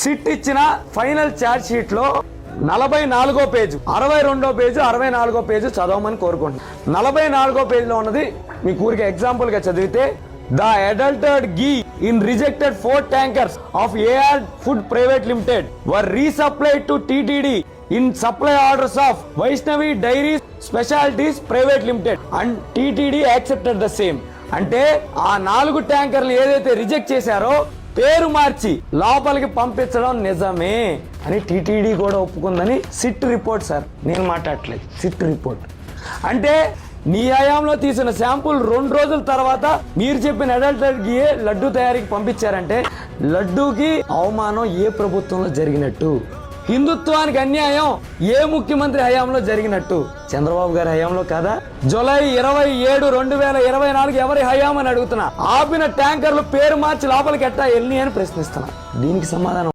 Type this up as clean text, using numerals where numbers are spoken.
SIT ఇచ్చిన final charge sheet లో 44వ page, 62వ page, 64వ page చదవమని కోరుకుంటున్నాను. 44వ పేజ్ లో ఉన్నది మీ ఊరికి ఎగ్జాంపుల్ గా చదివితే, the adulterated ghee in rejected 4 tankers of AR Food Private Limited were resupplied to TTD in supply orders of Vaishnavi Dairies Specialties Private Limited and TTD accepted the same. అంటే ఆ 4 ట్యాంకర్లు ఏదైతే reject చేశారో పేరు మార్చి లోపలికి పంపించడం నిజమే అని టీటీడీ కూడా ఒప్పుకుందని సిట్ రిపోర్ట్ సార్, నేను మాట్లాడట్లేదు, సిట్ రిపోర్ట్. అంటే నీ హయాంలో తీసిన శాంపుల్ 2 రోజుల తర్వాత మీరు చెప్పిన అడల్టెడ్ ఘీ లడ్డు తయారీకి పంపించారంటే లడ్డూకి అవమానం ఏ ప్రభుత్వంలో జరిగినట్టు, హిందుత్వానికి అన్యాయం ఏ ముఖ్యమంత్రి హయాంలో జరిగినట్టు? చంద్రబాబు గారి హయాంలో కాదా? జూలై 27, 2024 ఎవరి హయాం అని అడుగుతున్నా. ఆపిన ట్యాంకర్లు పేరు మార్చి లోపలికి ఎట్టా వెళ్ళి అని ప్రశ్నిస్తున్నా. దీనికి సమాధానం